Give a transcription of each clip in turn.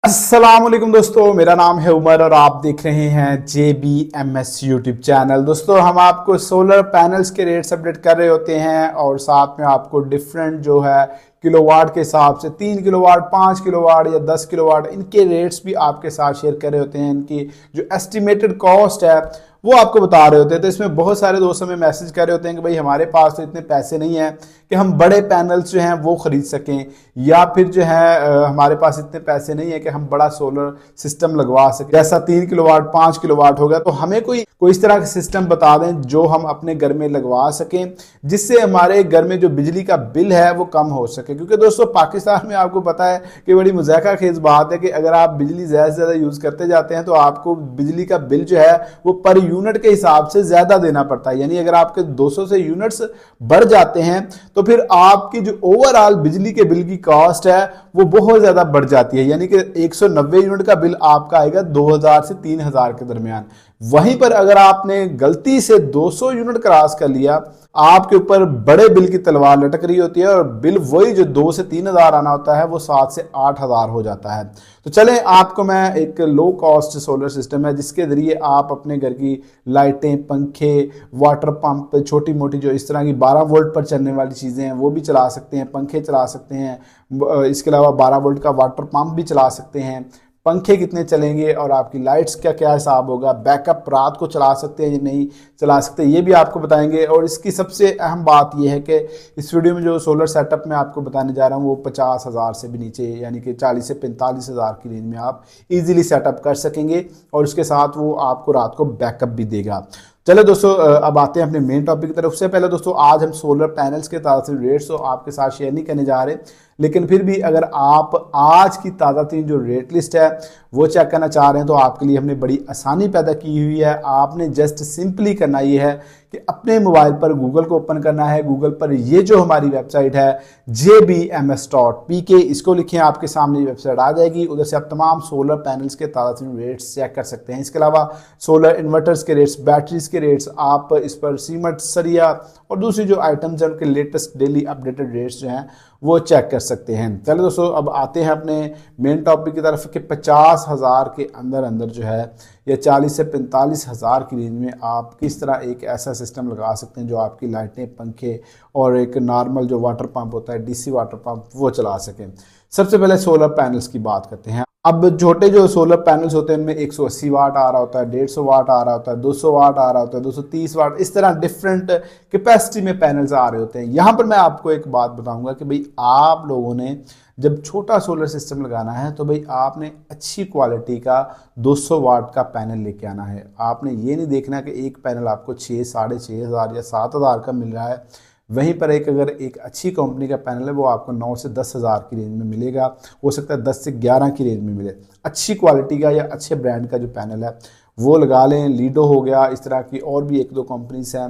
अस्सलामुअलैकुम दोस्तों, मेरा नाम है उमर और आप देख रहे हैं JBMS यूट्यूब चैनल। दोस्तों, हम आपको सोलर पैनल्स के रेट्स अपडेट कर रहे होते हैं और साथ में आपको डिफरेंट जो है किलोवाट के हिसाब से 3 किलोवाट, 5 किलोवाट या 10 किलोवाट इनके रेट्स भी आपके साथ शेयर कर रहे होते हैं। इनकी जो एस्टिमेटेड कॉस्ट है वो आपको बता रहे होते हैं। तो इसमें बहुत सारे दोस्त हमें मैसेज कर रहे होते हैं कि भाई हमारे पास तो इतने पैसे नहीं हैं कि हम बड़े पैनल्स जो हैं वो खरीद सकें, या फिर जो है हमारे पास इतने पैसे नहीं है कि हम बड़ा सोलर सिस्टम लगवा सकें, जैसा 3 किलोवाट 5 किलोवाट होगा। तो हमें कोई इस तरह का सिस्टम बता दें जो हम अपने घर में लगवा सकें, जिससे हमारे घर में जो बिजली का बिल है वो कम हो सके। क्योंकि दोस्तों, पाकिस्तान में आपको पता है कि बड़ी मजाका खेज बात है कि अगर आप बिजली ज्यादा से ज्यादा यूज करते जाते हैं तो आपको बिजली का बिल जो है वो पर यूनिट के हिसाब से ज्यादा देना पड़ता है। यानी अगर आपके 200 से यूनिट्स बढ़ जाते हैं तो फिर आपकी जो ओवरऑल बिजली के बिल की कॉस्ट है वो बहुत ज्यादा बढ़ जाती है। यानी कि 190 यूनिट का बिल आपका आएगा 2000 से 3000 के दरमियान। वहीं पर अगर आपने गलती से 200 यूनिट क्रॉस कर लिया, आपके ऊपर बड़े बिल की तलवार लटक रही होती है और बिल वही जो 2 से 3000 आना होता है वो 7 से 8000 हो जाता है। तो चलें, आपको मैं एक लो कॉस्ट सोलर सिस्टम है जिसके जरिए आप अपने घर की लाइटें, पंखे, वाटर पंप, छोटी मोटी जो इस तरह की 12 वोल्ट पर चलने वाली चीज़ें हैं वो भी चला सकते हैं, पंखे चला सकते हैं। इसके अलावा 12 वोल्ट का वाटर पंप भी चला सकते हैं। पंखे कितने चलेंगे और आपकी लाइट्स का क्या हिसाब होगा, बैकअप रात को चला सकते हैं या नहीं चला सकते, ये भी आपको बताएंगे। और इसकी सबसे अहम बात यह है कि इस वीडियो में जो सोलर सेटअप मैं आपको बताने जा रहा हूँ वो 50,000 से भी नीचे, यानी कि 40 से 45,000 की रेंज में आप इजीली सेटअप कर सकेंगे और उसके साथ वो आपको रात को बैकअप भी देगा। चलो दोस्तों, अब आते हैं अपने मेन टॉपिक की तरफ। उससे पहले दोस्तों, आज हम सोलर पैनल्स के ताज़ा रेट्स तो आपके साथ शेयर नहीं करने जा रहे, लेकिन फिर भी अगर आप आज की ताज़ा तीन जो रेट लिस्ट है वो चेक करना चाह रहे हैं तो आपके लिए हमने बड़ी आसानी पैदा की हुई है। आपने जस्ट सिंपली करना ये है कि अपने मोबाइल पर गूगल को ओपन करना है। गूगल पर ये जो हमारी वेबसाइट है jbms.pk, इसको लिखें, आपके सामने वेबसाइट आ जाएगी। उधर से आप तमाम सोलर पैनल्स के ताज़ा रेट्स चेक कर सकते हैं। इसके अलावा सोलर इन्वर्टर्स के रेट्स, बैटरीज के रेट्स, आप इस पर सीमेंट, सरिया और दूसरी जो आइटम्स हैं उनके लेटेस्ट डेली अपडेटेड रेट्स जो हैं वो चेक कर सकते हैं। चलो दोस्तों, अब आते हैं अपने मेन टॉपिक की तरफ कि 50,000 के अंदर अंदर जो है या 40 से 45,000 की रेंज में आप किस तरह एक ऐसा सिस्टम लगा सकते हैं जो आपकी लाइटें, पंखे और एक नॉर्मल जो वाटर पंप होता है, डीसी वाटर पंप, वो चला सकें। सबसे पहले सोलर पैनल्स की बात करते हैं। अब छोटे जो सोलर पैनल्स होते हैं उनमें 180 वाट आ रहा होता है, 150 वाट आ रहा होता है, 200 वाट आ रहा होता है, 230 वाट, इस तरह डिफरेंट कैपेसिटी में पैनल्स आ रहे होते हैं। यहाँ पर मैं आपको एक बात बताऊंगा कि भाई आप लोगों ने जब छोटा सोलर सिस्टम लगाना है तो भाई आपने अच्छी क्वालिटी का 200 वाट का पैनल लेके आना है। आपने ये नहीं देखना कि एक पैनल आपको 6, 6,500 या 7,000 का मिल रहा है, वहीं पर अगर एक अच्छी कंपनी का पैनल है वो आपको 9 से 10,000 की रेंज में मिलेगा। हो सकता है 10 से 11 की रेंज में मिले। अच्छी क्वालिटी का या अच्छे ब्रांड का जो पैनल है वो लगा लें। लीडो हो गया, इस तरह की और भी 1-2 कंपनीज हैं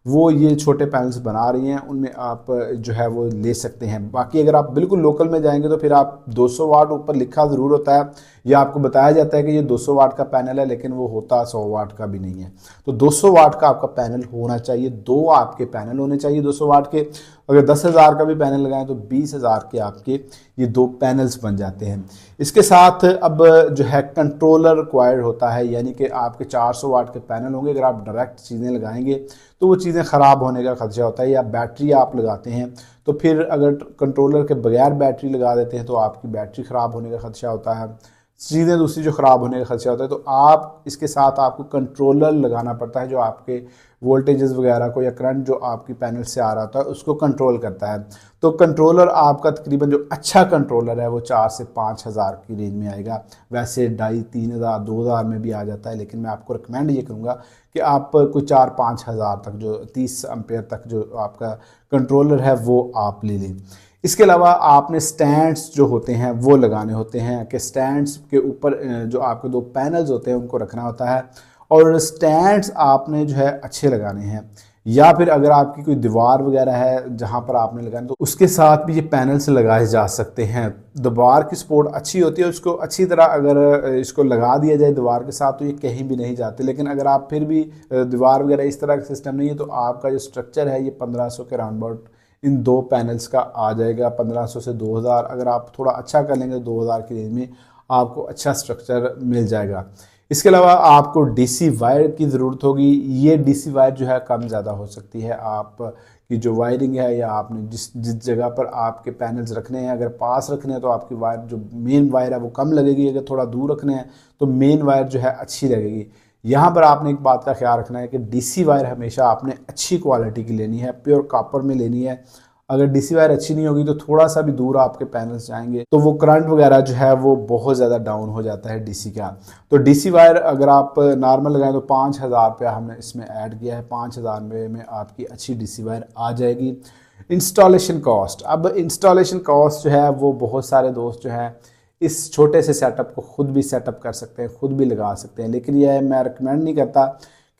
वो ये छोटे पैनल्स बना रही हैं, उनमें आप जो है वो ले सकते हैं। बाकी अगर आप बिल्कुल लोकल में जाएंगे तो फिर आप 200 वाट ऊपर लिखा ज़रूर होता है या आपको बताया जाता है कि ये 200 वाट का पैनल है, लेकिन वो होता 100 वाट का भी नहीं है। तो 200 वाट का आपका पैनल होना चाहिए। 2 आपके पैनल होने चाहिए 200 वाट के। अगर 10,000 का भी पैनल लगाएं तो 20,000 के आपके ये 2 पैनल्स बन जाते हैं। इसके साथ अब जो है कंट्रोलर रिक्वायर्ड होता है, यानी कि आपके 400 वाट के पैनल होंगे। अगर आप डायरेक्ट चीज़ें लगाएंगे तो वो चीज़ें ख़राब होने का खदशा होता है, या बैटरी आप लगाते हैं तो फिर अगर कंट्रोलर के बगैर बैटरी लगा देते हैं तो आपकी बैटरी ख़राब होने का खदशा होता है, चीज़ें दूसरी जो ख़राब होने का खदशा होता है। तो आप इसके साथ आपको कंट्रोलर लगाना पड़ता है जो आपके वोल्टेजेस वगैरह को या करंट जो आपकी पैनल से आ रहा होता है उसको कंट्रोल करता है। तो कंट्रोलर आपका तकरीबन जो अच्छा कंट्रोलर है वो 4 से 5,000 की रेंज में आएगा। वैसे 2,500, 3,000, 2,000 में भी आ जाता है, लेकिन मैं आपको रिकमेंड ये करूँगा कि आप कोई 4-5 हज़ार तक जो 30 एम्पेयर तक जो आपका कंट्रोलर है वो आप ले लें। इसके अलावा आपने स्टैंड्स जो होते हैं वो लगाने होते हैं कि स्टैंड्स के ऊपर जो आपके 2 पैनल्स होते हैं उनको रखना होता है और स्टैंड्स आपने जो है अच्छे लगाने हैं। या फिर अगर आपकी कोई दीवार वगैरह है जहां पर आपने लगाना तो उसके साथ भी ये पैनल्स लगाए जा सकते हैं। दीवार की सपोर्ट अच्छी होती है, उसको अच्छी तरह अगर इसको लगा दिया जाए दीवार के साथ तो ये कहीं भी नहीं जाते। लेकिन अगर आप फिर भी दीवार वगैरह इस तरह का सिस्टम नहीं है तो आपका जो स्ट्रक्चर है ये 1500 के राउंड अबाउट इन 2 पैनल्स का आ जाएगा। 1500 से 2000, अगर आप थोड़ा अच्छा कर लेंगे 2000 की रेंज में आपको अच्छा स्ट्रक्चर मिल जाएगा। इसके अलावा आपको डीसी वायर की ज़रूरत होगी। ये डीसी वायर जो है कम ज़्यादा हो सकती है। आप की जो वायरिंग है या आपने जिस जगह पर आपके पैनल्स रखने हैं, अगर पास रखने हैं तो आपकी वायर जो मेन वायर है वो कम लगेगी, अगर थोड़ा दूर रखने हैं तो मेन वायर जो है अच्छी लगेगी। यहाँ पर आपने एक बात का ख्याल रखना है कि डीसी वायर हमेशा आपने अच्छी क्वालिटी की लेनी है, प्योर कॉपर में लेनी है। अगर डीसी वायर अच्छी नहीं होगी तो थोड़ा सा भी दूर आपके पैनल्स जाएंगे तो वो करंट वगैरह जो है वो बहुत ज़्यादा डाउन हो जाता है डीसी का। तो डीसी वायर अगर आप नॉर्मल लगाएं तो 5,000 रुपया हमने इसमें ऐड किया है। 5,000 रुपये में आपकी अच्छी डीसी वायर आ जाएगी। इंस्टॉलेशन कॉस्ट, अब इंस्टॉलेशन कॉस्ट जो है वो बहुत सारे दोस्त जो है इस छोटे से सेटअप को खुद भी सेटअप कर सकते हैं, खुद भी लगा सकते हैं, लेकिन यह मैं रिकमेंड नहीं करता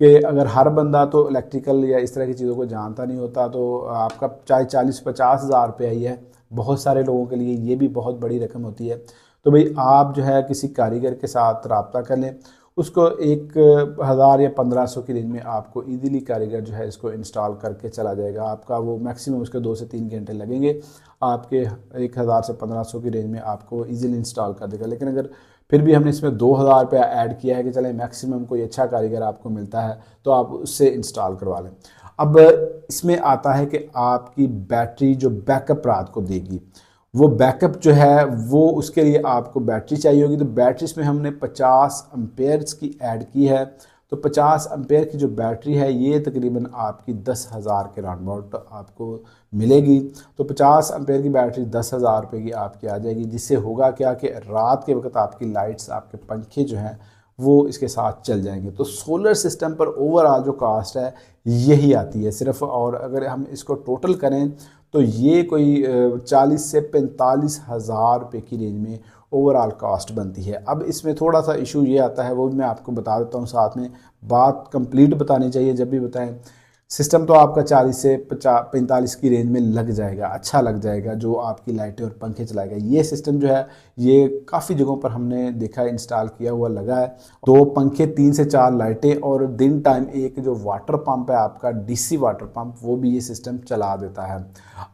कि अगर हर बंदा तो इलेक्ट्रिकल या इस तरह की चीज़ों को जानता नहीं होता तो आपका चाहे 40-50 हज़ार रुपया ही है, बहुत सारे लोगों के लिए ये भी बहुत बड़ी रकम होती है। तो भाई आप जो है किसी कारीगर के साथ रब्ता कर लें, उसको 1,000 या 1,500 की रेंज में आपको ईजीली कारीगर जो है इसको इंस्टॉल करके चला जाएगा। आपका वो मैक्सिमम उसके 2 से 3 घंटे लगेंगे, आपके 1,000 से 1,500 की रेंज में आपको ईजिली इंस्टॉल कर देगा। लेकिन अगर फिर भी हमने इसमें 2,000 रुपया ऐड किया है कि चले मैक्सिमम कोई अच्छा कारीगर आपको मिलता है तो आप उससे इंस्टॉल करवा लें। अब इसमें आता है कि आपकी बैटरी जो बैकअप रात को देगी, वो बैकअप जो है वो उसके लिए आपको बैटरी चाहिए होगी। तो बैटरी इसमें हमने 50 एम्पेयर्स की ऐड की है। तो 50 एम्पेयर की जो बैटरी है ये तकरीबन आपकी 10,000 के राउंड अबाउट आपको मिलेगी। तो 50 एम्पेयर की बैटरी 10,000 रुपये की आपकी आ जाएगी, जिससे होगा क्या कि रात के वक्त आपकी लाइट्स, आपके पंखे जो हैं वो इसके साथ चल जाएंगे। तो सोलर सिस्टम पर ओवरऑल जो कास्ट है यही आती है सिर्फ। और अगर हम इसको टोटल करें तो ये कोई 40 से 45 हज़ार रुपये की रेंज में ओवरऑल कॉस्ट बनती है। अब इसमें थोड़ा सा इशू ये आता है, वो भी मैं आपको बता देता हूँ, साथ में बात कंप्लीट बतानी चाहिए जब भी बताएं। सिस्टम तो आपका 40 से 45 की रेंज में लग जाएगा, अच्छा लग जाएगा, जो आपकी लाइटें और पंखे चलाएगा। ये सिस्टम जो है ये काफ़ी जगहों पर हमने देखा है, इंस्टॉल किया हुआ लगा है। 2 पंखे, 3 से 4 लाइटें और दिन टाइम एक जो वाटर पंप है आपका डीसी वाटर पंप, वो भी ये सिस्टम चला देता है।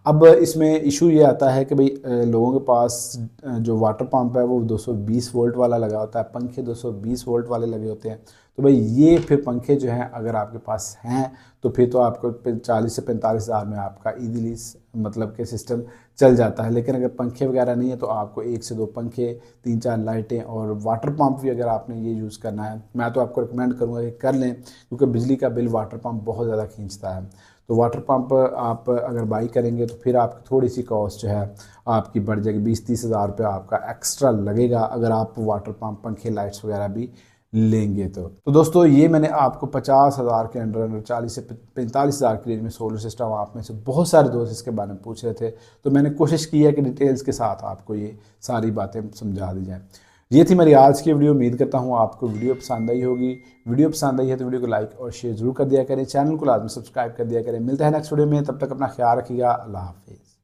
अब इसमें इशू ये आता है कि भाई लोगों के पास जो वाटर पंप है वो 220 वोल्ट वाला लगा होता है, पंखे 220 वोल्ट वाले लगे होते हैं। तो भाई ये फिर पंखे जो हैं अगर आपके पास हैं तो फिर तो आपको 40 से 45 हज़ार में आपका ईजीली मतलब के सिस्टम चल जाता है। लेकिन अगर पंखे वगैरह नहीं है तो आपको 1 से 2 पंखे, 3-4 लाइटें और वाटर पंप भी अगर आपने ये यूज़ करना है, मैं तो आपको रिकमेंड करूँगा कि कर लें, क्योंकि बिजली का बिल वाटर पंप बहुत ज़्यादा खींचता है। तो वाटर पंप आप अगर बाई करेंगे तो फिर आपकी थोड़ी सी कॉस्ट जो है आपकी बढ़ जाएगी, 20-30 हज़ार रुपये आपका एक्स्ट्रा लगेगा अगर आप वाटर पंप, पंखे, लाइट्स वगैरह भी लेंगे। तो दोस्तों ये मैंने आपको 50,000 के अंडर 40 से 45 हज़ार की रेंज में सोलर सिस्टम, आप में से बहुत सारे दोस्त इसके बारे में पूछ रहे थे, तो मैंने कोशिश की है कि डिटेल्स के साथ आपको ये सारी बातें समझा दी जाएँ। ये थी मेरी आज की वीडियो। उम्मीद करता हूँ आपको वीडियो पसंद आई होगी। वीडियो पसंद आई है तो वीडियो को लाइक और शेयर जरूर कर दिया करें, चैनल को लाजमी सब्सक्राइब कर दिया करें। मिलते हैं नेक्स्ट वीडियो में, तब तक अपना ख्याल रखिएगा। अल्लाह हाफिज़।